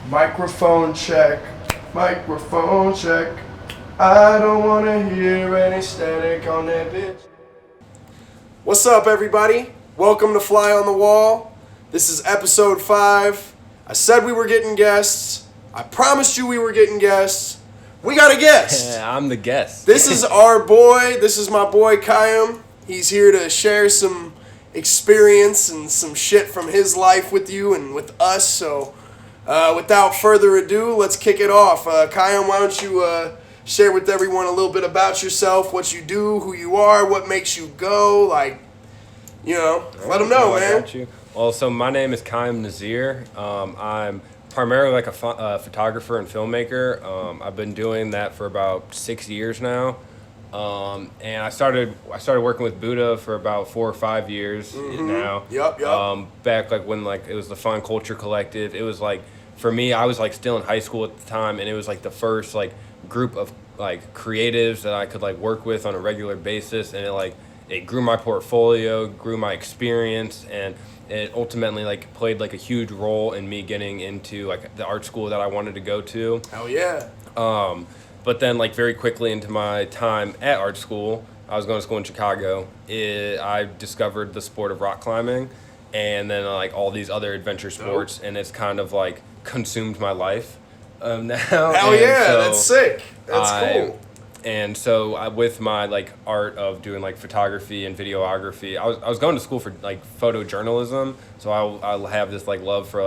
Microphone check, microphone check. I don't wanna hear any static on that bitch. What's up, everybody? Welcome to Fly on the Wall. This is episode 5. I said we were getting guests. I promised you we were getting guests. We got a guest. Yeah, I'm the guest. This is our boy. This is my boy Chaim. He's here to share some experience and some shit from his life with you and with us. So, without further ado, let's kick it off. Chaim, why don't you share with everyone a little bit about yourself, what you do, who you are, what makes you go, let them know, man. Got you. Well, so my name is Chaim Nazeer. I'm primarily like a photographer and filmmaker. I've been doing that for about 6 years now. And I started working with Buddha for about 4 or 5 years now. Yep. Back when it was the Fun Culture Collective. It was like, for me, I was still in high school at the time, and it was the first group of creatives that I could work with on a regular basis, and it grew my portfolio, grew my experience, and it ultimately played a huge role in me getting into the art school that I wanted to go to. Hell yeah. But then, very quickly into my time at art school, I was going to school in Chicago. I discovered the sport of rock climbing, and then all these other adventure sports, and it's kind of consumed my life now. Hell yeah, so that's sick. That's cool. And so with my art of doing photography and videography, I was going to school for photojournalism. So I'll have this love for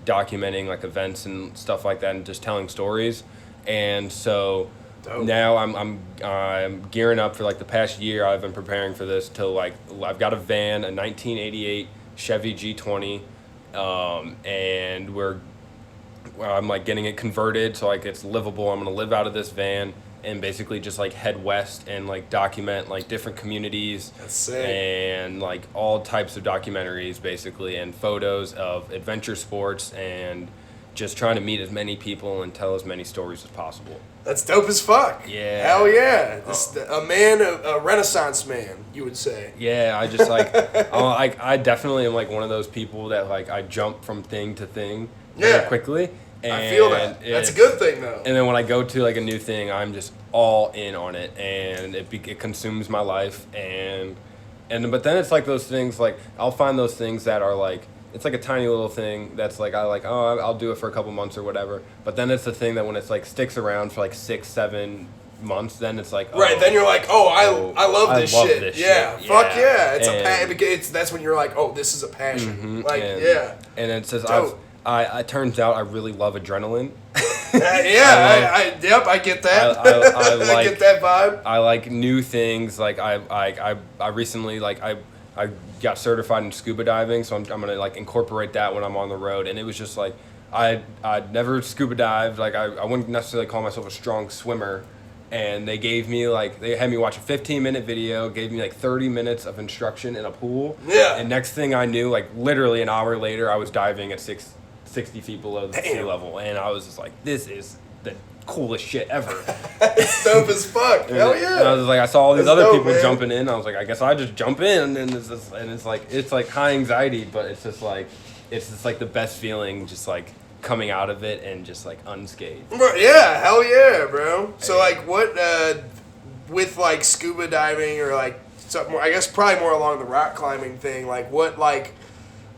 documenting events and stuff like that and just telling stories. And so now I'm gearing up for the past year. I've been preparing for this till I've got a van, a 1988 Chevy G20, and I'm getting it converted so it's livable. I'm gonna live out of this van and basically just head west and document different communities. That's sick. And all types of documentaries basically, and photos of adventure sports, and just trying to meet as many people and tell as many stories as possible. That's dope as fuck. Yeah. Hell yeah. A renaissance man, you would say. Yeah, I just I definitely am one of those people that I jump from thing to thing very quickly. And I feel that. That's a good thing, though. And then when I go to a new thing, I'm just all in on it, and it consumes my life. But then it's those things I'll find those things that are it's a tiny little thing that's I'll do it for a couple months or whatever. But then it's the thing that when it's sticks around for 6-7 months, then it's right. Then you're I love this shit. This yeah, shit. Fuck yeah. It's that's when you're this is a passion. And it says it turns out I really love adrenaline. I get that. I get that vibe. I like new things. I recently I got certified in scuba diving, so I'm gonna incorporate that when I'm on the road. And it was just I'd never scuba dived. I wouldn't necessarily call myself a strong swimmer. And they gave me they had me watch a 15-minute video, gave me 30 minutes of instruction in a pool. Yeah. And next thing I knew, literally an hour later, I was diving at 60 feet below the sea level, and I was just this is the coolest shit ever. It's dope as fuck. Hell yeah. And I was I saw all these other dope, people man. jumping in. I was I guess I just jump in, and it's high anxiety, but it's just the best feeling, just coming out of it and just unscathed. Bro, yeah, hell yeah, bro. So what with scuba diving or something more, I guess probably more along the rock climbing thing, what I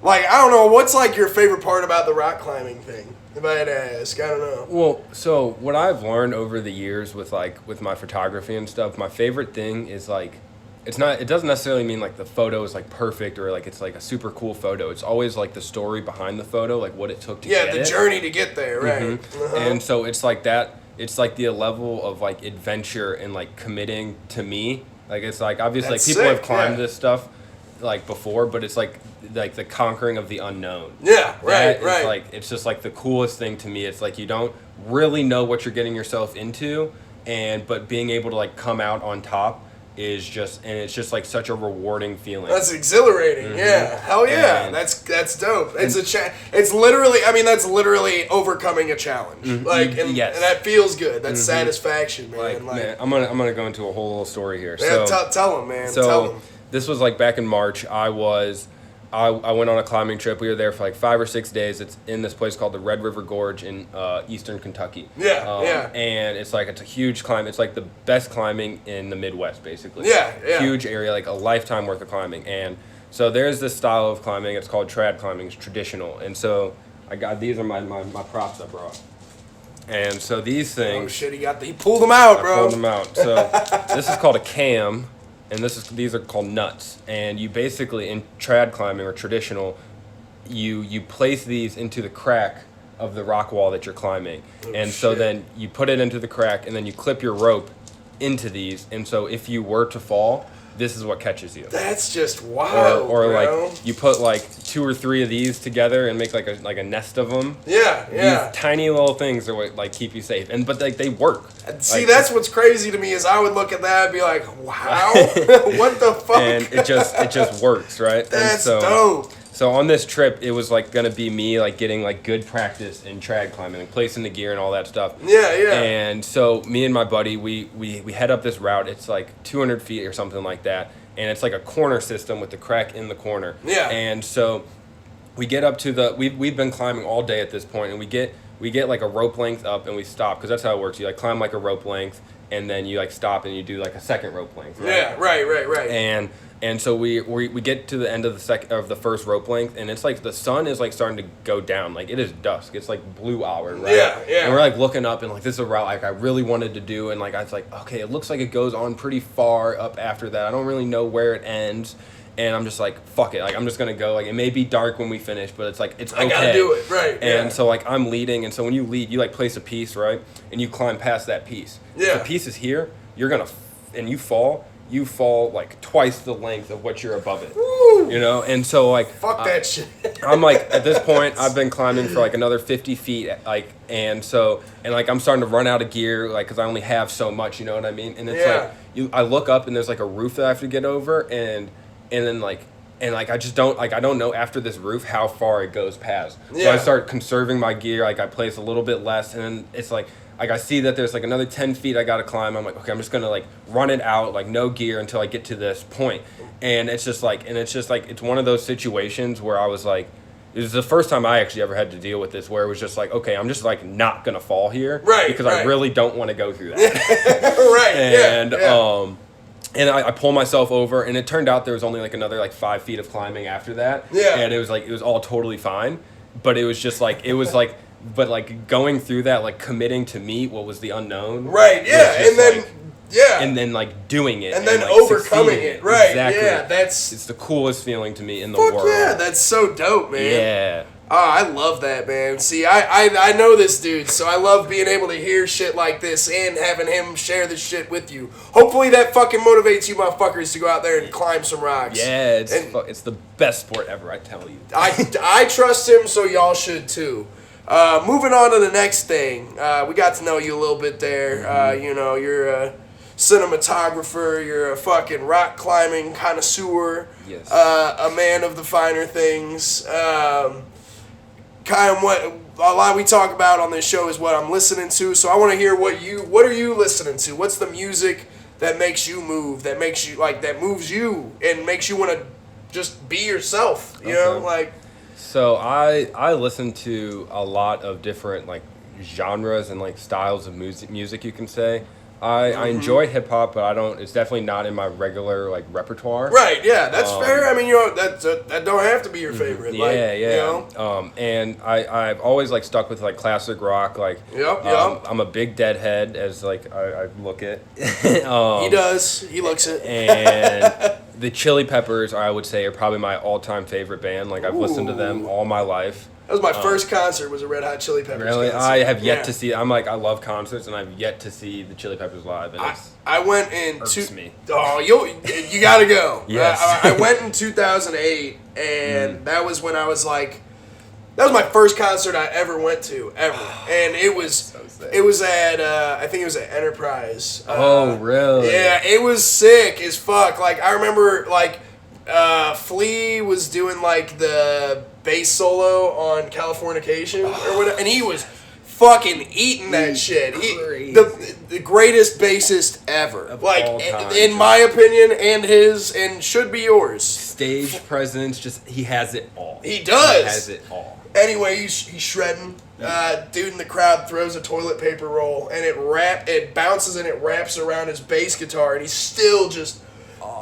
don't know, what's your favorite part about the rock climbing thing? If I had to ask, I don't know. Well, so what I've learned over the years with with my photography and stuff, my favorite thing is it doesn't necessarily mean the photo is perfect or it's a super cool photo. It's always the story behind the photo, what it took to get it. Yeah, the journey to get there, right. Mm-hmm. Uh-huh. And so it's that, it's the level of adventure and committing to me. It's obviously That's people sick, have climbed yeah. this stuff before, but it's the conquering of the unknown. Yeah, right. It's just the coolest thing to me. It's you don't really know what you're getting yourself into, but being able to come out on top is just, and it's just such a rewarding feeling. That's exhilarating. Mm-hmm. Yeah, hell yeah. And that's dope. It's it's literally, that's literally overcoming a challenge. Mm-hmm. Yes. And that feels good. That's satisfaction, man. Man, I'm gonna go into a whole little story here. Yeah, tell them, man. So tell them. This was back in March. I was I went on a climbing trip. We were there for like 5 or 6 days. It's in this place called the Red River Gorge in eastern Kentucky. And it's a huge climb. It's like the best climbing in the Midwest, basically. Huge area, like a lifetime worth of climbing. And so there's this style of climbing. It's called trad climbing. It's traditional. And so these are my props I brought. And so these things. Oh shit! He pulled them out, bro. I pulled them out. So this is called a cam. And these are called nuts. And you basically, in trad climbing or traditional, you place these into the crack of the rock wall that you're climbing. So then you put it into the crack, and then you clip your rope into these. And so if you were to fall, this is what catches you. That's just wild, or bro. like you put like 2 or 3 of these together and make like a nest of them. Yeah. These tiny little things are what like keep you safe, but they work. See, that's what's crazy to me is I would look at that and be like, wow, what the fuck? And it just works, right? That's dope. So on this trip, it was like gonna be me like getting like good practice in trad climbing, like placing the gear and all that stuff. Yeah. And so me and my buddy, we head up this route. It's like 200 feet or something like that, and it's like a corner system with the crack in the corner. Yeah. And so we get up to we've been climbing all day at this point, and we get like a rope length up, and we stop because that's how it works. You like climb like a rope length, and then you like stop and you do like a second rope length. Right? Yeah. Right. And so we get to the end of the first rope length, and it's like the sun is like starting to go down. Like it is dusk. It's like blue hour, right? Yeah. And we're like looking up, and like this is a route like I really wanted to do, and like I was like, okay, it looks like it goes on pretty far up after that. I don't really know where it ends, and I'm just like, fuck it. Like I'm just gonna go. Like it may be dark when we finish, but it's like it's okay. I gotta do it, right? And so like I'm leading, and so when you lead, you like place a piece, right? And you climb past that piece. Yeah. If the piece is here, you're gonna and you fall like twice the length of what you're above it. Woo! You know? And so like fuck that shit. I'm like at this point I've been climbing for like another 50 feet like and like I'm starting to run out of gear like cuz I only have so much, you know what I mean? And it's I look up and there's like a roof that I have to get over and then I just don't I don't know after this roof how far it goes past. So I start conserving my gear, like I place a little bit less, and then it's like I see that there's like another 10 feet I gotta climb. I'm like, okay, I'm just gonna like run it out, like no gear until I get to this point. And it's just like it's one of those situations where I was like, it was the first time I actually ever had to deal with this, where it was just like, okay, I'm just like not gonna fall here, right? Because I really don't want to go through that, right? And I pull myself over, and it turned out there was only like another like 5 feet of climbing after that, and it was all totally fine, but it was just like but like going through that, like committing to meet what was the unknown, right? And then like doing it, and then like overcoming it, right? Exactly. Yeah, it's the coolest feeling to me in the world. Yeah, that's so dope, man. Yeah. Oh, I love that, man. See, I know this dude, so I love being able to hear shit like this and having him share this shit with you. Hopefully that fucking motivates you motherfuckers to go out there and climb some rocks. Yeah, it's the best sport ever, I tell you. I trust him, so y'all should too. Moving on to the next thing. We got to know you a little bit there. You know, you're a cinematographer, you're a fucking rock climbing connoisseur, yes. A man of the finer things. Chaim, a lot we talk about on this show is what I'm listening to, so I want to hear what are you listening to? What's the music that makes you move, that makes you that moves you and makes you want to just be yourself, you know, like. So I listen to a lot of different like genres and like styles of music you can say. I enjoy hip hop, but it's definitely not in my regular like repertoire. Right, yeah, that's fair. I mean, you know, that don't have to be your favorite. Yeah, like, yeah. You know? And I've always like stuck with like classic rock. Like, yep. I'm a big Deadhead, as like I look it. He does. He looks it. And the Chili Peppers, I would say, are probably my all-time favorite band. Like I've listened to them all my life. That was my first concert, was a Red Hot Chili Peppers really? concert. I have yet to see. I love concerts, and I've yet to see the Chili Peppers live. And I went in. Me. Oh, you gotta go. Yes. I went in 2008, and that was when I was like, that was my first concert I ever went to ever, and it was so sick. It was at I think it was at Enterprise. Oh, really? Yeah, it was sick as fuck. Like I remember like. Flea was doing like the bass solo on Californication or whatever, and he was fucking eating that shit. The greatest bassist ever, of like all time, in my opinion, and his, and should be yours. stage presence, just he has it all. He does. He has it all. Anyway, he's shredding. Dude in the crowd throws a toilet paper roll, and it bounces and it wraps around his bass guitar, and he's still just.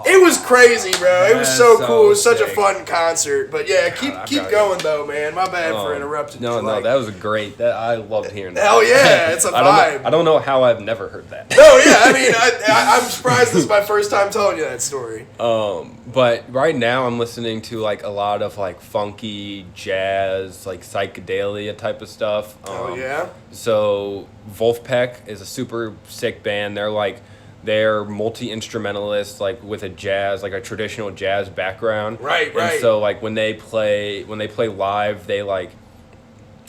It was crazy, bro. It was so cool. It was such a fun concert. But yeah, keep going though, man. My bad for interrupting. No, that was great. I loved hearing that. Hell yeah, it's a vibe. I don't know how I've never heard that. No, yeah, I mean, I'm surprised this is my first time telling you that story. But right now I'm listening to like a lot of like funky jazz, like psychedelia type of stuff. Oh yeah. So Wolfpack is a super sick band. They're multi-instrumentalists, like with a traditional jazz background. Right. And so like when they play live, they like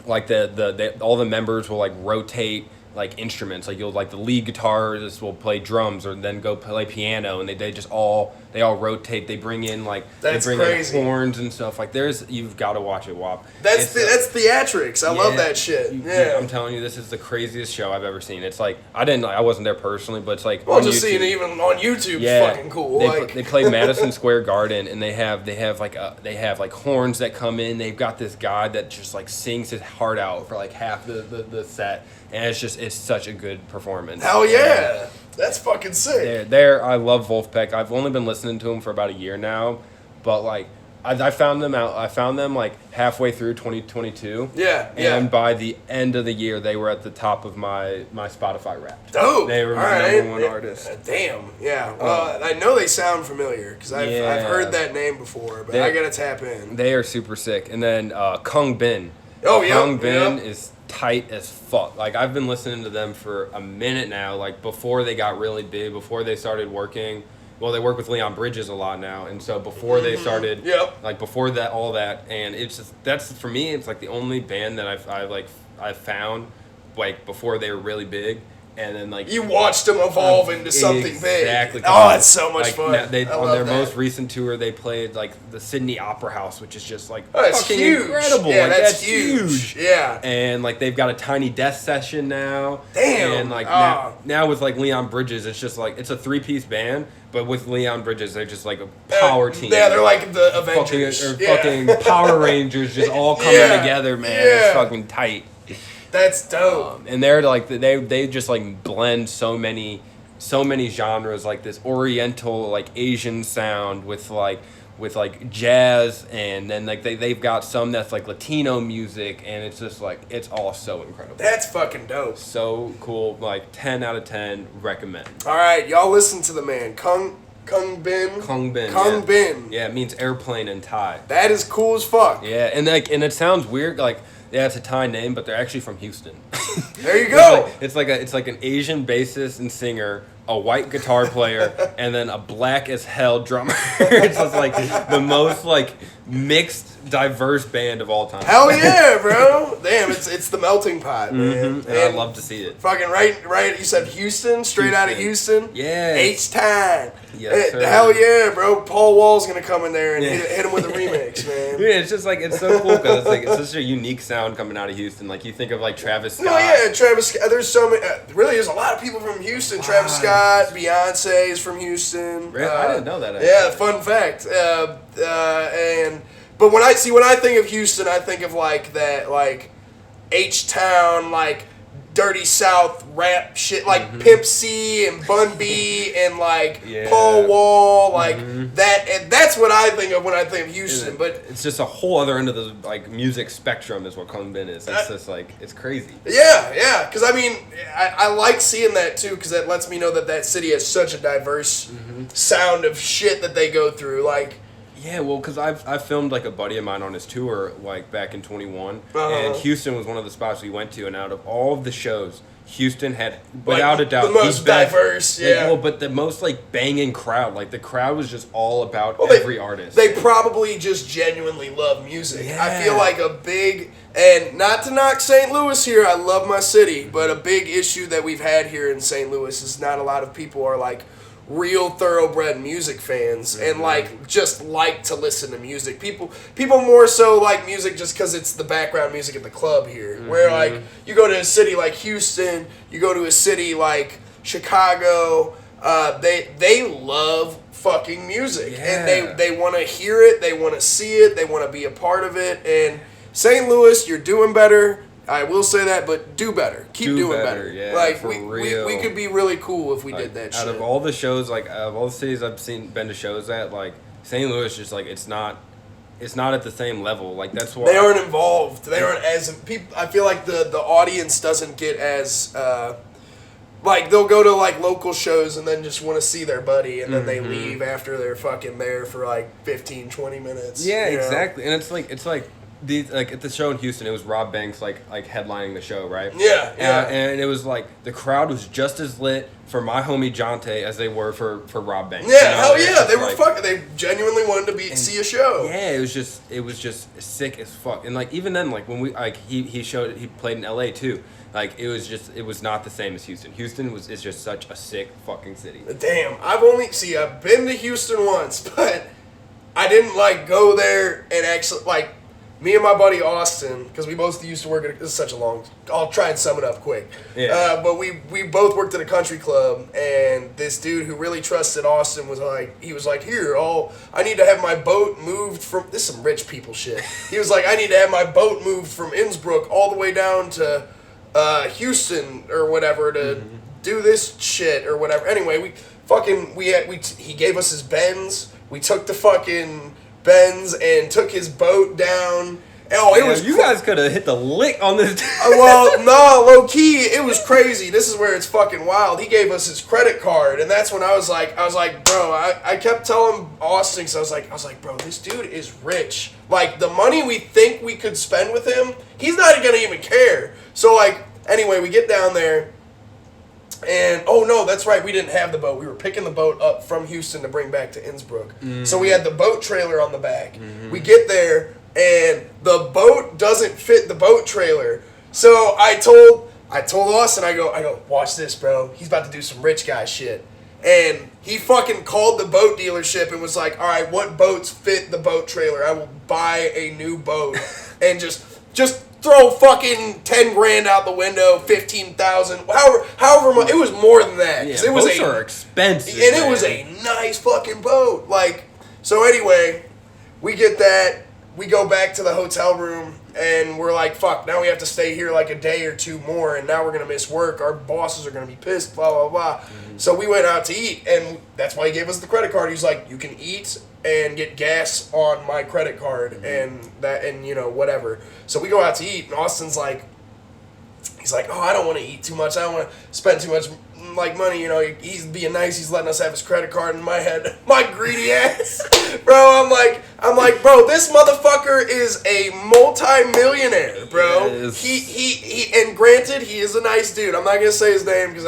all the members will like rotate like instruments. Like the lead guitarist will play drums or then go play piano, and they all rotate. They bring in in horns and stuff. Like you've got to watch it, Wop. That's theatrics. I love that shit. Yeah, I'm telling you, this is the craziest show I've ever seen. It's like I wasn't there personally, but it's like just seeing it even on YouTube is fucking cool. They play Madison Square Garden, and they have like horns that come in. They've got this guy that just like sings his heart out for like half the set. And it's such a good performance. Hell yeah. That's fucking sick. I love Wolfpack. I've only been listening to them for about a year now. But like I found them like halfway through 2022. Yeah. And by the end of the year they were at the top of my Spotify Wrapped. Dope. They were my number one artist. Damn. Yeah. Well, I know they sound familiar because I've heard that name before, but I gotta tap in. They are super sick. And then Kung Bin. Oh yeah. Kung Bin is tight as fuck. Like I've been listening to them for a minute now. Like before they got really big, before they started working. Well, they work with Leon Bridges a lot now, and so before they started, like before that, all that, and it's just that's for me. It's like the only band that I've found like before they were really big. And then like you watched them evolve into something big. Exactly. Oh, it's so much fun. On their most recent tour, they played like the Sydney Opera House, which is just like it's fucking huge. Incredible. Yeah, like, that's huge. Yeah. And like they've got a Tiny Death session now. Damn. And like now with like Leon Bridges, it's just like it's a 3-piece band, but with Leon Bridges, they're just like a power team. Yeah, they're like the Avengers. Fucking Power Rangers, just all coming together, man. Yeah. It's fucking tight. That's dope. And they're like they just like blend so many genres, like this Oriental like Asian sound with jazz, and then like they've got some that's like Latino music, and it's just like it's all so incredible. That's fucking dope. So cool. Like 10 out of 10 recommend. All right, y'all listen to the man Kung Bin. Kung Bin. Kung Bin. Yeah, it means airplane in Thai. That is cool as fuck. Yeah, and it sounds weird like. Yeah, it's a Thai name, but they're actually from Houston. There you go. It's like an Asian bassist and singer, a white guitar player, and then a black as hell drummer. It's just like the most like mixed, diverse band of all time. Hell yeah, bro! Damn, it's the melting pot, man. And I'd love to see it. Fucking right. You said Houston, straight out of Houston. Yeah. H-Time. Yes, sir. Hell yeah, bro! Paul Wall's gonna come in there and hit him with a remix, man. Yeah, it's just like it's so cool because it's such a unique sound coming out of Houston. Like you think of like Travis Scott. No, yeah, Travis Scott. There's so many. Really, there's a lot of people from Houston. Travis Scott, Beyonce is from Houston. Really? I didn't know that. Actually. Yeah, fun fact. But when I think of Houston, I think of like that like H-Town like Dirty South rap shit like Pimp C and Bun B and like Paul Wall like that, and that's what I think of when I think of Houston. But it's just a whole other end of the like music spectrum is what Kung Bin is. It's just like it's crazy. Yeah, because I mean I like seeing that too because that lets me know that city has such a diverse sound of shit that they go through like. Yeah, well, because I filmed like a buddy of mine on his tour like back in 21, and Houston was one of the spots we went to, and out of all of the shows, Houston had without a doubt the most diverse. But the most like banging crowd. Like the crowd was just all about every artist. They probably just genuinely love music. Yeah. I feel like a big and not to knock St. Louis here. I love my city, but a big issue that we've had here in St. Louis is not a lot of people are like. Real thoroughbred music fans and like just like to listen to music. People more so like music just because it's the background music at the club here. Where like you go to a city like Houston, you go to a city like Chicago, they love fucking music. Yeah. And they want to hear it, they want to see it, they want to be a part of it. And St. Louis, you're doing better. I will say that, but do better. Keep doing better. Yeah, like for we real. could be really cool if we did that shit. Out of all the shows, like out of all the cities I've been to shows at, like St. Louis, just like it's not at the same level. Like that's why they aren't involved. They aren't as people. I feel like the audience doesn't get as like they'll go to like local shows and then just want to see their buddy and then they leave after they're fucking there for like 15, 20 minutes. Yeah, exactly. And it's like like at the show in Houston, it was Rob Banks like headlining the show, right? Yeah, yeah. And it was like the crowd was just as lit for my homie Jonte as they were for Rob Banks. Yeah, hell yeah, they were fucking. They genuinely wanted to see a show. Yeah, it was just sick as fuck. And like even then, like when we like he played in L.A. too. Like it was not the same as Houston. Houston is just such a sick fucking city. Damn, I've been to Houston once, but I didn't like go there and actually like. Me and my buddy Austin, because we both used to work at, this is such a long, I'll try and sum it up quick. Yeah. But we both worked at a country club, and this dude who really trusted Austin was like, here, I need to have my boat moved from, this is some rich people shit. He was like, I need to have my boat moved from Innsbruck all the way down to Houston or whatever to do this shit or whatever. Anyway, he gave us his Benz. We took the fucking Benz and took his boat down. Oh, it was. You guys could have hit the lick on this. Well, no, low key, it was crazy. This is where it's fucking wild. He gave us his credit card, and that's when I was like, bro. I kept telling Austin, because I was like, bro, this dude is rich. Like the money we think we could spend with him, he's not gonna even care. So like, anyway, we get down there. And, oh no, that's right, we didn't have the boat. We were picking the boat up from Houston to bring back to Innsbruck. So we had the boat trailer on the back. We get there, and the boat doesn't fit the boat trailer. So I told Austin, I go, watch this, bro. He's about to do some rich guy shit. And he fucking called the boat dealership and was like, all right, what boats fit the boat trailer? I will buy a new boat. And just throw fucking 10 grand out the window, 15,000, however much. It was more than that. Yeah, it was boats are expensive, and it was a nice fucking boat. Like, so anyway, we get that. We go back to the hotel room, and we're like, fuck, now we have to stay here like a day or two more, and now we're going to miss work. Our bosses are going to be pissed, blah, blah, blah. So we went out to eat, and that's why he gave us the credit card. He's like, you can eat and get gas on my credit card, and you know, whatever. So we go out to eat, and Austin's like, he's like, oh, I don't want to eat too much. I don't want to spend too much like money, you know. He's being nice. He's letting us have his credit card. In my head, my greedy ass, bro. I'm like, bro, this motherfucker is a multi-millionaire, bro. Yes. He and granted, he is a nice dude. I'm not gonna say his name because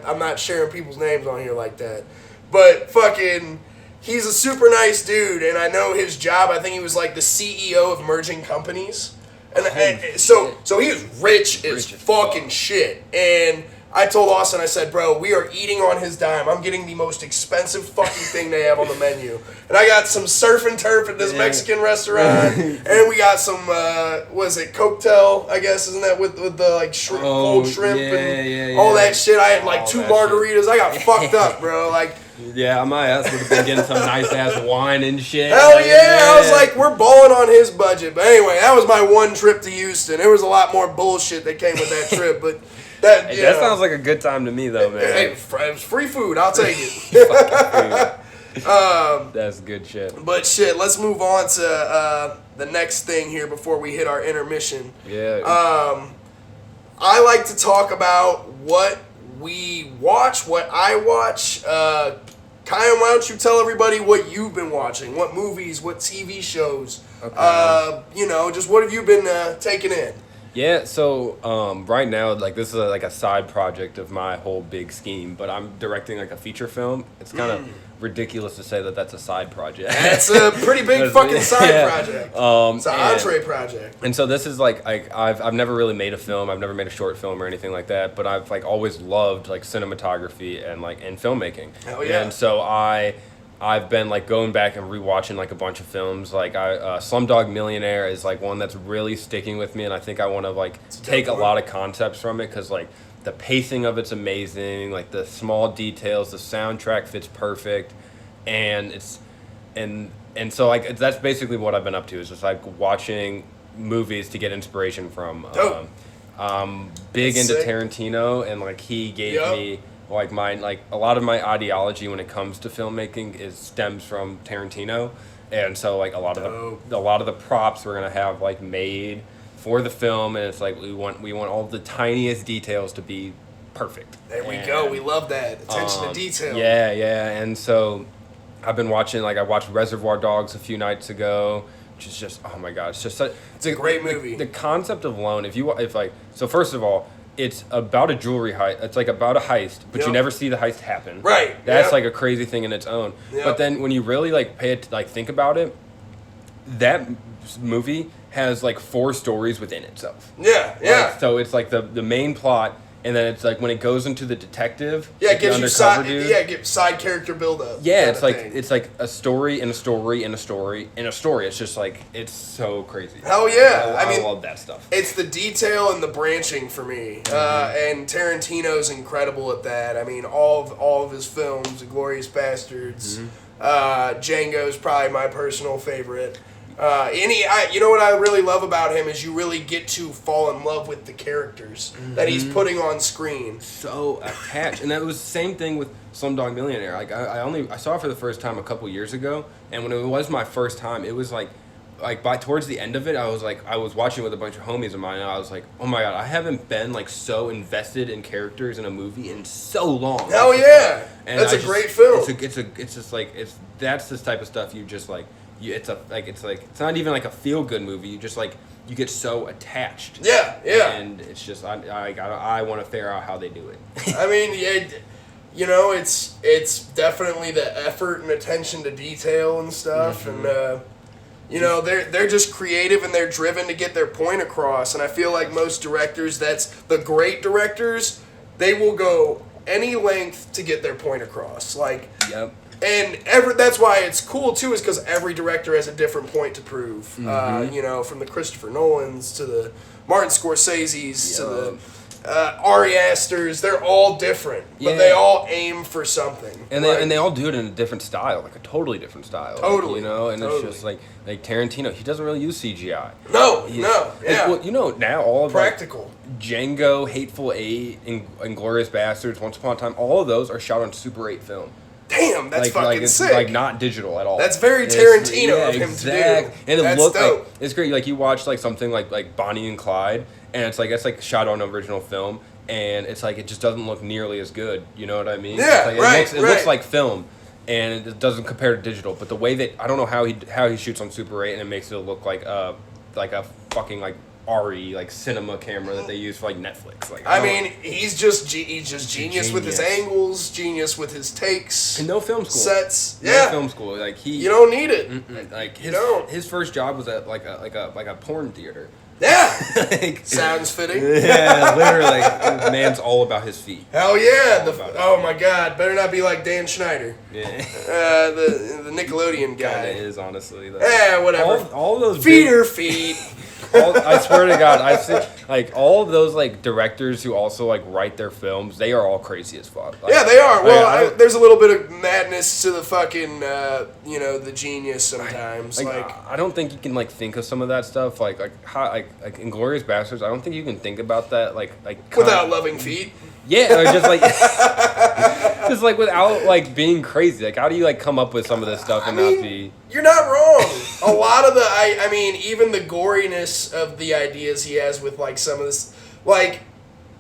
I'm not sharing people's names on here like that. But fucking, he's a super nice dude, and I know his job. I think he was like the CEO of merging companies, and so he was rich as fucking shit. And I told Austin, I said, bro, we are eating on his dime. I'm getting the most expensive fucking thing they have on the menu. And I got some surf and turf at this Mexican restaurant. And we got some, was it cocktail, I guess, isn't that with the like cold shrimp and all that shit. I had like 2 margaritas. I got fucked up, bro. Like, yeah, my ass would have been getting some nice ass wine and shit. Hell yeah. I was like, we're balling on his budget. But anyway, that was my one trip to Houston. There was a lot more bullshit that came with that trip, but that sounds like a good time to me, though, man. Hey, it's free food. I'll take it. That's good shit. But shit, let's move on to the next thing here before we hit our intermission. Yeah. I like to talk about what we watch, what I watch. Chaim, why don't you tell everybody what you've been watching? What movies, what TV shows? Okay. You know, just what have you been taking in? Yeah, so right now, like, this is like a side project of my whole big scheme, but I'm directing like a feature film. It's kind of ridiculous to say that that's a side project. That's a pretty big fucking side project. It's an entree project. And so this is like I've never really made a film. I've never made a short film or anything like that, but I've like always loved like cinematography and filmmaking. Hell yeah. And so I've been like going back and rewatching like a bunch of films. Like Slumdog Millionaire is like one that's really sticking with me, and I think I want to like take a lot of concepts from it because like the pacing of it's amazing. Like the small details, the soundtrack fits perfect. and and so like that's basically what I've been up to is just like watching movies to get inspiration from. Dope. Big That's into sick. Tarantino, and like he gave Yep. me like a lot of my ideology when it comes to filmmaking is stems from Tarantino, and so like a lot of the props we're gonna have like made for the film, and it's like we want all the tiniest details to be perfect. There we go. We love that attention to detail. Yeah, and so I've been watching I watched Reservoir Dogs a few nights ago, which is just oh my god, it's just It's a great movie. The concept of loan, so first of all, it's about a jewelry heist. It's like about a heist, but you Yep. never see the heist happen. Right. That's Yep. like a crazy thing in its own. Yep. But then when you really like think about it, that movie has like 4 stories within itself. Yeah. Like, so it's like the main plot, and then it's like when it goes into the detective. Yeah, like it gives the you undercover dude. give side character build up. Yeah, it's like a story and a story and a story and a story. It's just like it's so crazy. Hell yeah! I mean, love that stuff. It's the detail and the branching for me, and Tarantino's incredible at that. I mean, all of his films, *Inglourious Bastards*, Django's probably my personal favorite. You know what I really love about him is you really get to fall in love with the characters that he's putting on screen. So attached, and that was the same thing with Slumdog Millionaire. Like I saw it for the first time a couple years ago, and when it was my first time, it was like by towards the end of it, I was watching with a bunch of homies of mine, and I was like, oh my god, I haven't been like so invested in characters in a movie in so long. Hell yeah, And that's a great film. That's this type of stuff you just like. It's not even like a feel good movie. You just like you get so attached. Yeah. And it's just I want to figure out how they do it. I mean, you know, it's definitely the effort and attention to detail and stuff, and you know, they're just creative and they're driven to get their point across. And I feel like most directors, that's the great directors, they will go any length to get their point across. Like, Yep. and that's why it's cool too, is because every director has a different point to prove. You know, from the Christopher Nolans to the Martin Scorsese's to the Ari Aster's, they're all different, but they all aim for something. And they all do it in a different style, like a totally different style. Totally, like, you know, and totally. it's just like Tarantino, he doesn't really use CGI. No, Like, well, you know, now all of practical. Like, Django, Hateful Eight, and Inglourious Bastards, Once Upon a Time, all of those are shot on Super 8 film. Damn, that's fucking it's sick. Like not digital at all. That's very Tarantino of him to do. And it That's looked dope. like it's great. Like you watch like something like Bonnie and Clyde, and it's like shot on original film, and it's like it just doesn't look nearly as good. You know what I mean? Yeah, It's like, it looks like film, and it doesn't compare to digital. But the way that I don't know how he shoots on Super 8, and it makes it look like a fucking like RE like cinema camera that they use for like Netflix. Like I mean, he's just genius with his angles, genius with his takes. and no film school. Sets. No Yeah. film school. Like You don't need it. like his, don't. his first job was at like a porn theater. Yeah. Like, Sounds fitting. yeah, literally. Like, man's all about his feet. Hell yeah. about it. Oh my God. Better not be like Dan Schneider. Yeah, The Nickelodeon kinda guy. is honestly. Like, Whatever. all those Feet big- are feet. I swear to God, I've seen like all of those like directors who also like write their films. They are all crazy as fuck. Like, Yeah, they are. Well, I don't- there's a little bit of madness to the fucking, you know, the genius sometimes. I don't think you can like think of some of that stuff like Inglourious Bastards. I don't think you can think about that like without loving feet. Yeah, or just like just like without like being crazy. Like how do you like come up with some of this stuff and not be You're not wrong. A lot of I mean, even the goriness of the ideas he has with like some of this, like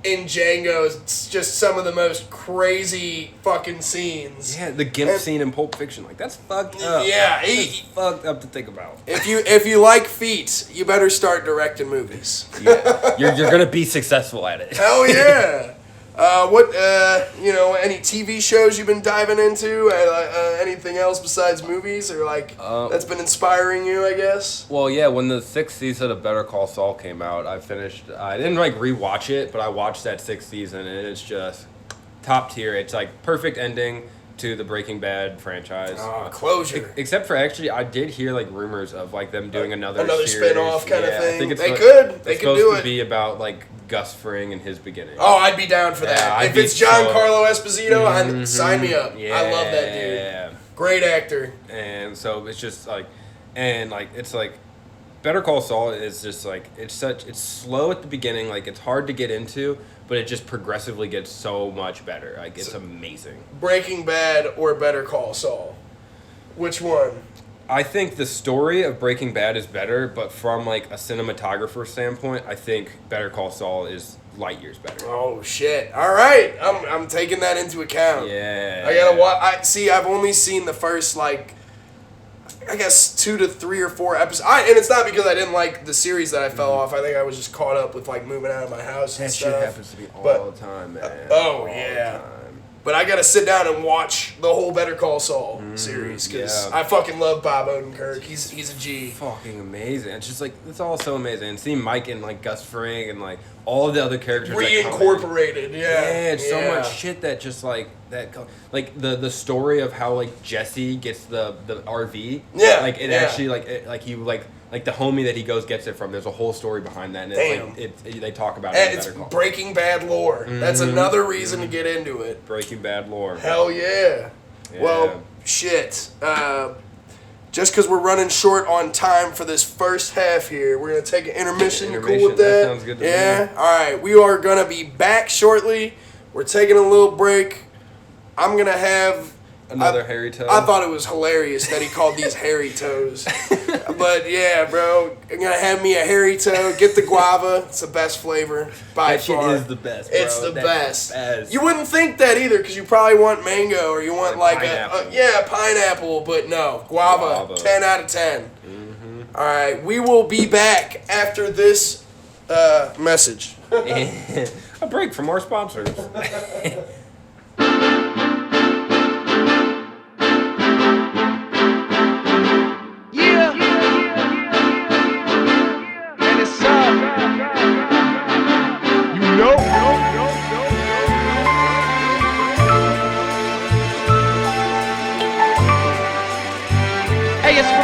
in Django, it's just some of the most crazy fucking scenes. Yeah, the GIMP scene in Pulp Fiction, like that's fucked up. Yeah, That's fucked up to think about. if you like feet, you better start directing movies. Yeah, you're gonna be successful at it. Hell yeah. You know, any TV shows you've been diving into? Anything else besides movies, or like that's been inspiring you? I guess. Well, yeah, when the 6th season of Better Call Saul came out, I didn't like rewatch it, but I watched that 6th season, and it's just top tier. It's like perfect ending to the Breaking Bad franchise. Closure. Except for actually, I did hear like rumors of like them doing another series. spin-off kind of thing. I think it's They it's could do supposed to it. be about like Gus Fring and his beginning. Oh, I'd be down for that. I'd If be it's Giancarlo Esposito, sign me up. Yeah, I love that dude. Yeah. Great actor. And so it's just like, and like it's like, Better Call Saul is just like it's slow at the beginning, like it's hard to get into, but it just progressively gets so much better. Like it's amazing. Breaking Bad or Better Call Saul? Which one? I think the story of Breaking Bad is better, but from like a cinematographer standpoint, I think Better Call Saul is light years better. Oh shit! All right, I'm taking that into account. Yeah. I gotta watch. I've only seen the first like, I guess 2 to 3 or 4 episodes. And it's not because I didn't like the series that I fell off. I think I was just caught up with like moving out of my house and That stuff. shit happens to me all the time, man. Oh all yeah. the time. But I gotta sit down and watch the whole Better Call Saul series because I fucking love Bob Odenkirk. He's a G. Fucking amazing. It's just like it's all so amazing. And seeing Mike and like Gus Fring and like all the other characters reincorporated. It's so much shit that just like that like the story of how like Jesse gets the RV. Yeah. Like it actually like he like the homie that he goes gets it from. There's a whole story behind that, and it's like they talk about it. And it's Breaking Bad lore. That's another reason to get into it. Breaking Bad lore. Hell yeah. Well, shit. Just because we're running short on time for this first half here, we're gonna take an intermission. You cool with that? That sounds good to me. Yeah. All right. We are gonna be back shortly. We're taking a little break. I'm gonna have another hairy toe. I thought it was hilarious that he called these hairy toes. But yeah, bro, I'm gonna have me a hairy toe. Get the guava. It's the best flavor by far. That shit is the best, bro. It's the best. best. You wouldn't think that either because you probably want mango or you want like pineapple. a pineapple, but no, guava. 10 out of 10. Mm-hmm. All right, we will be back after this message. A break from our sponsors.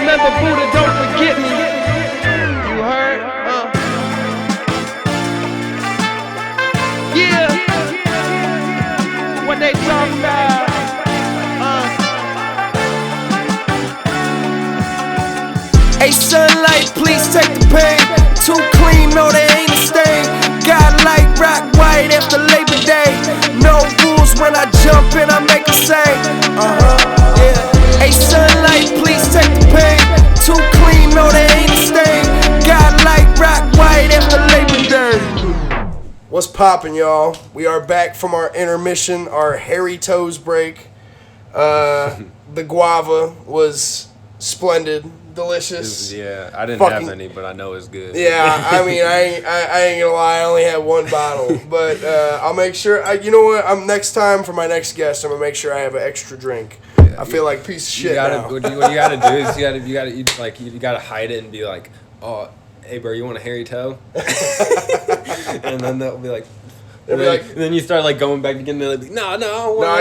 Remember, Buddha, don't forget me. You heard? Yeah. What they talking about? Hey, sunlight, please take the pain. Too clean, no, there ain't a stain. Got like rock white after Labor Day. No rules when I jump in, I make a say. Yeah. Hey, sunlight, please take the pain. Too clean, no, there ain't a stain. Got like rock white after Labor Day. What's poppin', y'all? We are back from our intermission, our hairy toes break. The guava was splendid, delicious. Yeah, I didn't have any, but I know it's good. Yeah, I mean, I ain't gonna lie, I only had one bottle, but I'll make sure. You know what? Next time for my next guest, I'm gonna make sure I have an extra drink. I feel like a piece of shit now. What you gotta do is you gotta hide it and be like, oh, hey bro, you want a hairy toe? And then they'll be like. And then you start like going back again. They're like, no. I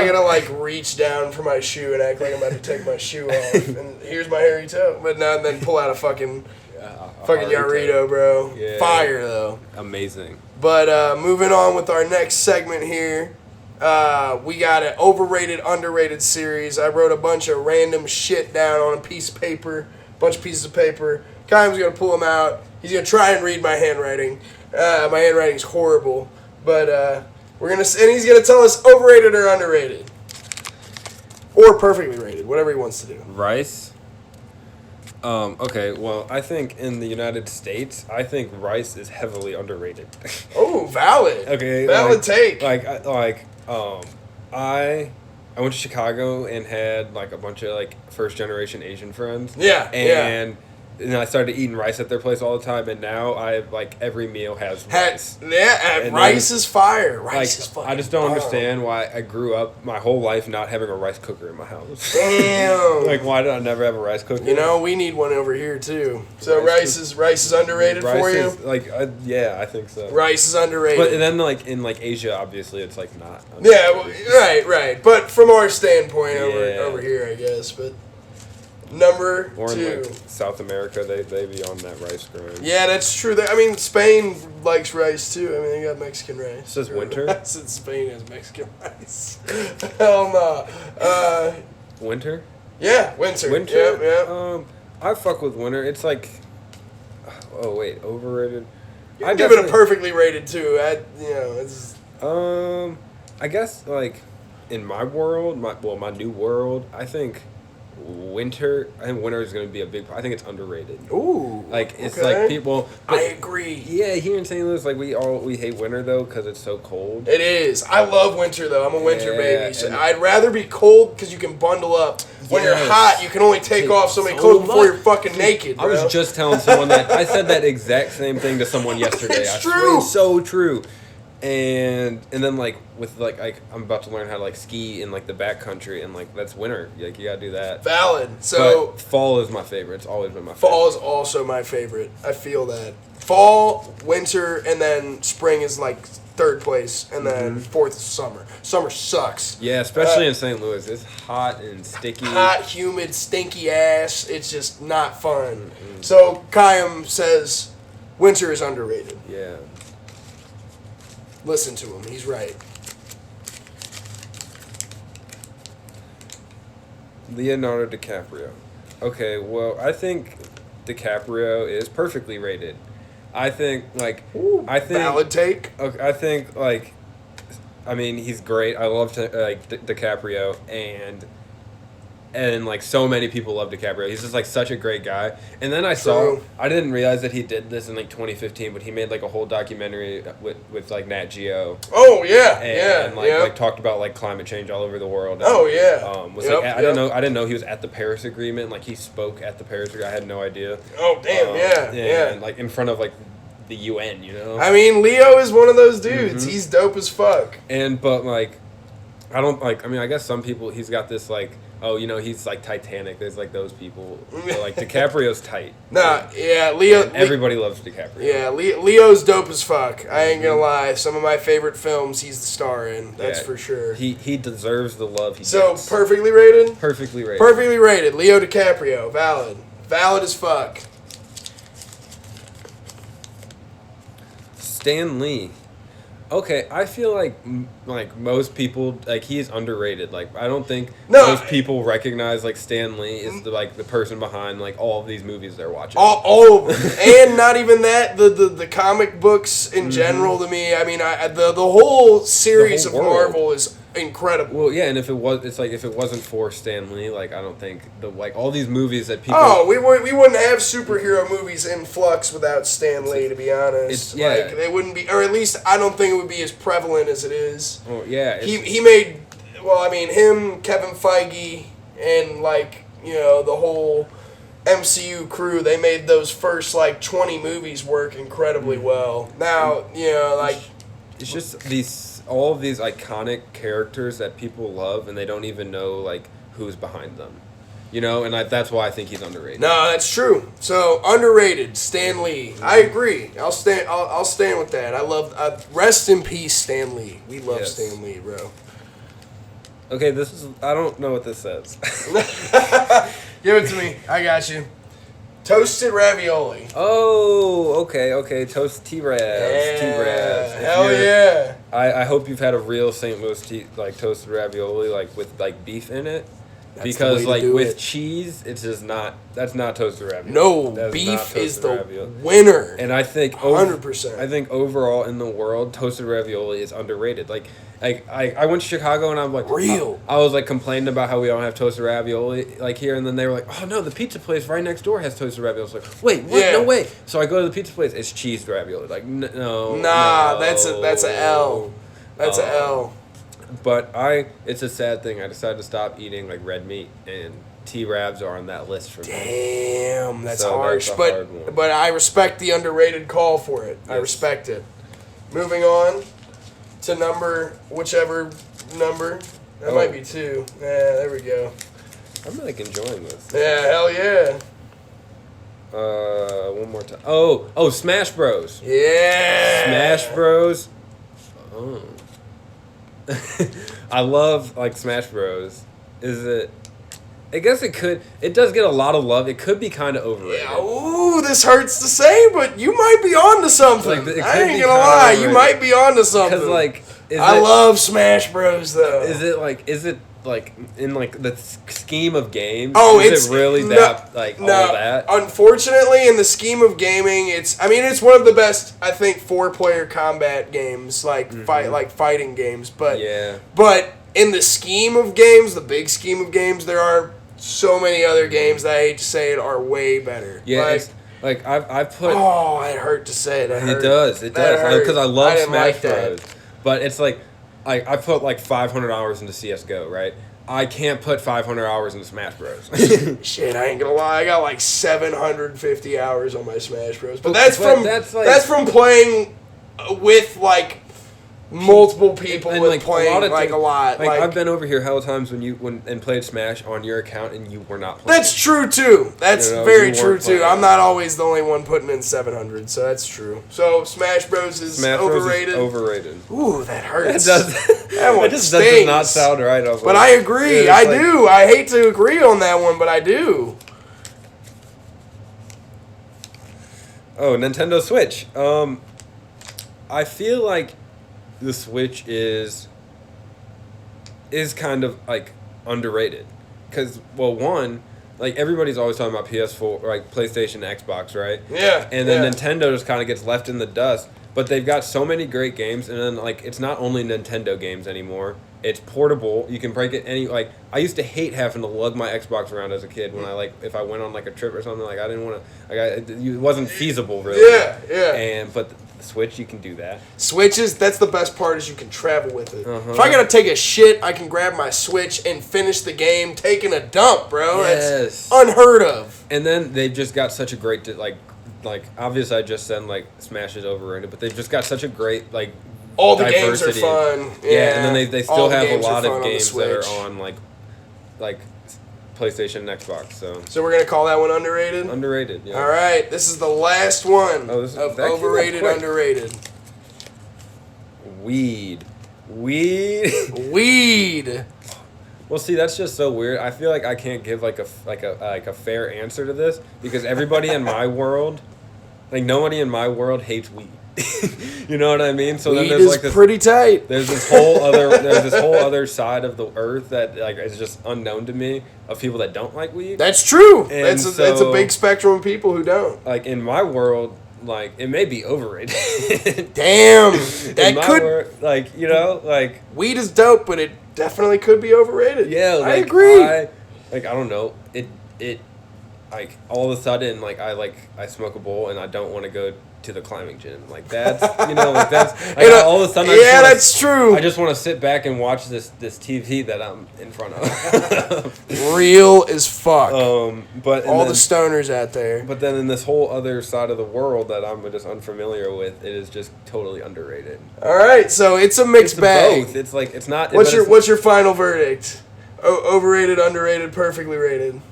gotta like reach down for my shoe and act like I'm about to take my shoe off. And here's my hairy toe, but now and then pull out a fucking Yarrito, bro. Yeah. Fire though. Amazing. But moving on with our next segment here, we got an overrated, underrated series. I wrote a bunch of random shit down on a piece of paper, bunch of pieces of paper. Chaim's gonna pull them out. He's gonna try and read my handwriting. My handwriting's horrible. But and he's gonna tell us overrated or underrated, or perfectly rated, whatever he wants to do. Rice. Okay. Well, I think in the United States, I think rice is heavily underrated. Oh, valid. Okay. Valid take. I went to Chicago and had like a bunch of like first generation Asian friends. Yeah. And I started eating rice at their place all the time, and now I like every meal has rice. Rice is fire. Rice is fucking I just don't understand why I grew up my whole life not having a rice cooker in my house. Damn. Like, why did I never have a rice cooker? You know, we need one over here too. So rice is underrated for you. Yeah, I think so. Rice is underrated. But then like in like Asia, obviously, it's like not. Yeah, right. But from our standpoint over here, I guess. But number or in 2. like South America, they be on that rice grind. Yeah, that's true. I mean, Spain likes rice too. I mean, they got Mexican rice. It says winter. I said Spain has Mexican rice. Hell no. Winter? Yeah, winter. Winter. Yeah. I fuck with winter. It's like, oh wait, overrated. You can give it a perfectly rated too. It's. I guess like in my world, my new world, I think winter. I think winter is going to be a big. I think it's underrated. Ooh. Like it's okay. like people. I agree. Yeah, here in St. Louis, like we hate winter though because it's so cold. It is. I love winter though. I'm a winter baby. So and I'd rather be cold because you can bundle up. When you're hot, you can only take off so many clothes before you're fucking naked. Bro. I was just telling someone that I said that exact same thing to someone yesterday. It's I true. swear it's so true. And then like with like I'm about to learn how to like ski in like the backcountry and like that's winter. Like you gotta do that. Valid. So but fall is my favorite. It's always been my favorite. Fall is also my favorite. I feel that. Fall, winter, and then spring is like third place, and then fourth is summer. Summer sucks. Yeah, especially in St. Louis. It's hot and sticky. Hot, humid, stinky ass. It's just not fun. So Chaim says winter is underrated. Yeah. Listen to him. He's right. Leonardo DiCaprio. Okay, well, I think DiCaprio is perfectly rated. I think, like, valid take. Okay, I think, like, I mean, he's great. I love DiCaprio, and like so many people love DiCaprio. He's just like such a great guy. And then I didn't realize that he did this in like 2015, but he made like a whole documentary with like Nat Geo. Oh yeah, and like talked about like climate change all over the world. And, oh yeah. I didn't know he was at the Paris Agreement. Like he spoke at the Paris Agreement. I had no idea. Oh damn, yeah. And like in front of like the UN, you know. I mean, Leo is one of those dudes. He's dope as fuck. But like, I don't like. I mean, I guess some people he's got this like. Oh, you know, he's like Titanic. There's like those people. But, like DiCaprio's tight. Nah, yeah, Leo. Everybody loves DiCaprio. Yeah, Leo's dope as fuck. I ain't gonna lie. Some of my favorite films he's the star in. That's for sure. He deserves the love he gets. So perfectly rated. Perfectly rated. Perfectly rated. Leo DiCaprio, valid as fuck. Stan Lee. Okay, I feel like most people he's underrated. Like I don't think most people recognize like Stan Lee is the person behind like all of these movies they're watching. All of them. And not even that, the comic books in general to me. I mean, the whole series of Marvel is incredible. Well, yeah, and if it wasn't for Stan Lee, like I don't think all these movies that people. Oh, we wouldn't have superhero movies in flux without Stan Lee, to be honest. Like they wouldn't be, or at least I don't think it would be as prevalent as it is. Oh yeah. He made, well, I mean him, Kevin Feige, and the whole MCU crew. They made those first 20 movies work incredibly well. Now it's just all of these iconic characters that people love, and they don't even know who's behind them, and that's why I think he's underrated. No, that's true. So underrated, Stan Lee. I agree. I'll stand with that. I love. Rest in peace, Stan Lee. We love Stan Lee, bro. Okay, I don't know what this says. Give it to me. I got you. Toasted ravioli. Oh, okay. Toast T-Rabs. Yeah. T-Rabs. Hell yeah. I hope you've had a real St. Louis toasted ravioli with beef in it. Because with cheese, it's just not. That's not toasted ravioli. No, beef is the winner. And I think 100%. I think overall in the world, toasted ravioli is underrated. I went to Chicago and I'm like, real. I was complaining about how we don't have toasted ravioli here, and then they were like, oh no, the pizza place right next door has toasted ravioli. I was like, wait, what? Yeah. No way. So I go to the pizza place, it's cheese ravioli. No. Nah, that's a L. That's a L. But it's a sad thing. I decided to stop eating red meat, and T-Rabs are on that list for me. Damn, that's harsh. But I respect the underrated call for it. Yes. I respect it. Moving on to whichever number. That might be 2. Yeah, there we go. I'm enjoying this. Yeah, hell yeah. One more time. Oh, Smash Bros. Yeah. Smash Bros. Oh. I love Smash Bros. I guess it does get a lot of love. It could be kind of overrated. Yeah, ooh, this hurts to say, but you might be onto something. I ain't gonna lie, you might be onto something. Because I love Smash Bros. though. Is it like in like the scheme of games. Oh, is it really that like all that? Unfortunately, in the scheme of gaming, it's one of the best, I think, 4-player combat games, like fighting games. But in the scheme of games, the big scheme of games, there are so many other games that I hate to say it are way better. Yeah, like I've put. Oh, it hurt to say it. It does because I love Smash Bros. But it's like I put like 500 hours into CS:GO, right? I can't put 500 hours into Smash Bros. Shit, I ain't gonna lie. I got like 750 hours on my Smash Bros. But that's from playing with like multiple people and like playing a lot. Like I've been over here hella times when played Smash on your account and you were not playing. That's true too. That's very true too. I'm not always the only one putting in 700, so that's true. So Smash Bros is overrated. Overrated. Ooh, that hurts. It does. That one just does not sound right. But I agree. I do. I hate to agree on that one, but I do. Oh, Nintendo Switch. I feel like the Switch is kind of like underrated because one, like everybody's always talking about PS4, like PlayStation, Xbox, right? Yeah. And then Nintendo just kind of gets left in the dust. But they've got so many great games, and then like it's not only Nintendo games anymore. It's portable. You can break it like I used to hate having to lug my Xbox around as a kid when if I went on like a trip or something, like I didn't want to, it wasn't feasible really. Yeah. But the Switch, you can do that. That's the best part is you can travel with it. If I gotta take a shit, I can grab my Switch and finish the game taking a dump, bro. Yes. That's unheard of. And then they've just got such a great like obviously I just said like Smash is overrated, but they've just got such a great like all the diversity. games are fun. Yeah, and then they still have a lot of games that are on like PlayStation and Xbox. So we're gonna call that one underrated. Underrated. Yeah. All right, this is the last one of overrated, underrated. Weed. Well, see, that's just so weird. I feel like I can't give like a fair answer to this because everybody in my world, like nobody in my world hates weed. You know what I mean? So weed then there's is like pretty tight. There's this whole other side of the earth that like is just unknown to me of people that don't like weed. That's true. And it's a big spectrum of people who don't. Like in my world, like it may be overrated. Damn, that could world, like you know like weed is dope, but it definitely could be overrated. Yeah, like, I agree. I don't know it like all of a sudden like I smoke a bowl and I don't want to go to the climbing gym. Like that's all of a sudden that's true. I just want to sit back and watch this TV that I'm in front of. Real as fuck. But all the stoners out there. But then in this whole other side of the world that I'm just unfamiliar with, it is just totally underrated. All right, so it's a mixed bag. Both. It's like it's not. What's your final verdict? Overrated, underrated, perfectly rated.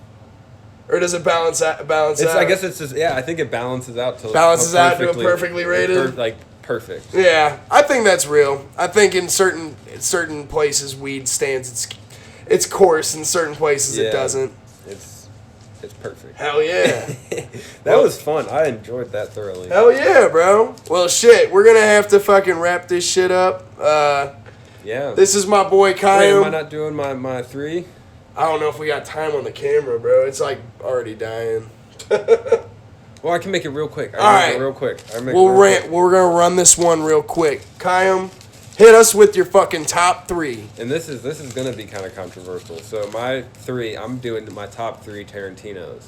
Or does it balance out? I guess it's just I think it balances out to out to a perfectly rated. Perfect. Yeah, I think that's real. I think in certain places weed stands its course. In certain places it doesn't. It's perfect. Hell yeah. That was fun. I enjoyed that thoroughly. Hell yeah, bro. Well, shit, we're gonna have to fucking wrap this shit up. Yeah. This is my boy Chaim. Wait, am I not doing my 3? I don't know if we got time on the camera, bro. It's like already dying. Well, I can make it real quick. All right. Real quick. We're gonna run this one real quick. Chaim, hit us with your fucking top 3. And this is gonna be kind of controversial. So my 3, I'm doing my top 3 Tarantinos.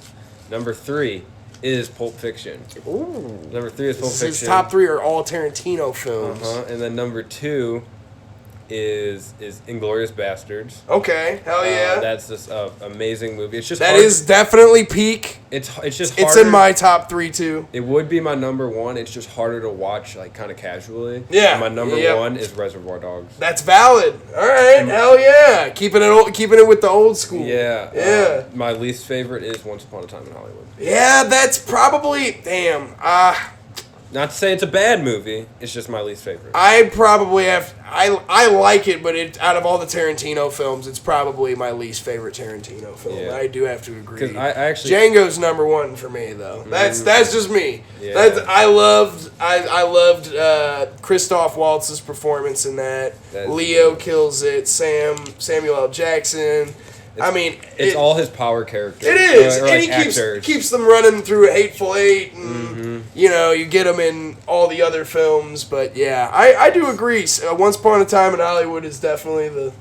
Number 3 is Pulp Fiction. Ooh. Number 3 is Pulp Fiction. His top 3 are all Tarantino films. And then number 2 is Inglourious Bastards. Okay, hell yeah. That's this amazing movie. It's just that is definitely peak. It's just it's in my top 3 too. It would be my number 1. It's just harder to watch like kind of casually. Yeah. And my number 1 is Reservoir Dogs. That's valid. All right, hell yeah. Keeping it with the old school. Yeah. Yeah. My least favorite is Once Upon a Time in Hollywood. Yeah, that's probably Not to say it's a bad movie. It's just my least favorite. I probably have. I like it, but out of all the Tarantino films, it's probably my least favorite Tarantino film. Yeah. I do have to agree. Because I actually Django's number one for me, though. That's just me. Yeah. I loved Christoph Waltz's performance in that. Leo kills it. Samuel L. Jackson. It's all his power characters. It is, or and like he keeps them running through Hateful Eight, and you get them in all the other films. But yeah, I do agree. Once Upon a Time in Hollywood is definitely the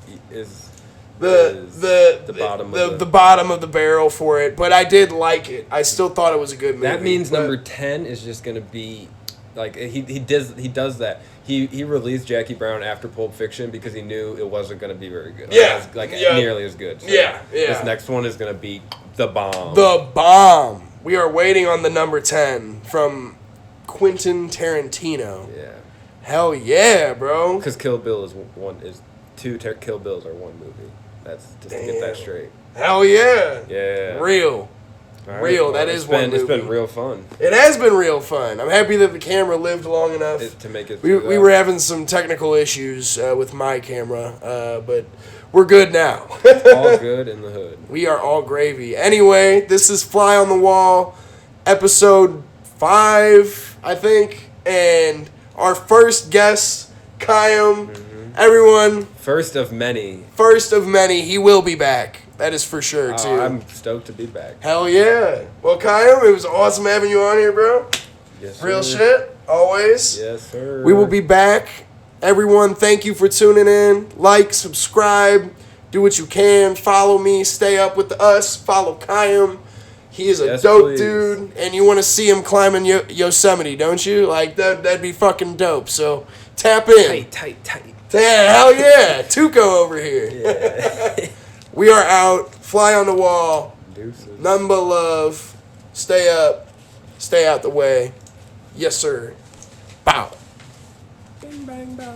bottom of the barrel for it. But I did like it. I still thought it was a good movie. That means number 10 is just gonna be like he does that. He released Jackie Brown after Pulp Fiction because he knew it wasn't going to be very good. Yeah. Nearly as good. So yeah. This next one is going to be the bomb. The bomb. We are waiting on the number 10 from Quentin Tarantino. Yeah. Hell yeah, bro. Because Kill Bill is two Kill Bills are one movie. That's just to get that straight. Hell yeah. Yeah. Real. Right, real. That is one movie. It's been real fun. It has been real fun. I'm happy that the camera lived long enough to make it. We were having some technical issues with my camera, but we're good now. All good in the hood. We are all gravy. Anyway, this is Fly on the Wall, episode 5, I think, and our first guest, Chaim. Everyone. First of many. First of many. He will be back. That is for sure, too. I'm stoked to be back. Hell yeah. Well, Chaim, it was awesome having you on here, bro. Yes, sir. Real shit, always. Yes, sir. We will be back. Everyone, thank you for tuning in. Like, subscribe, do what you can. Follow me, stay up with us. Follow Chaim. He is a dope dude, and you want to see him climbing Yosemite, don't you? Like, that'd be fucking dope. So, tap in. Tight. Yeah, hell yeah. Tuco over here. Yeah. We are out. Fly on the wall. Deuces. Nothing but love. Stay up. Stay out the way. Yes, sir. Bow. Bing, bang, bow.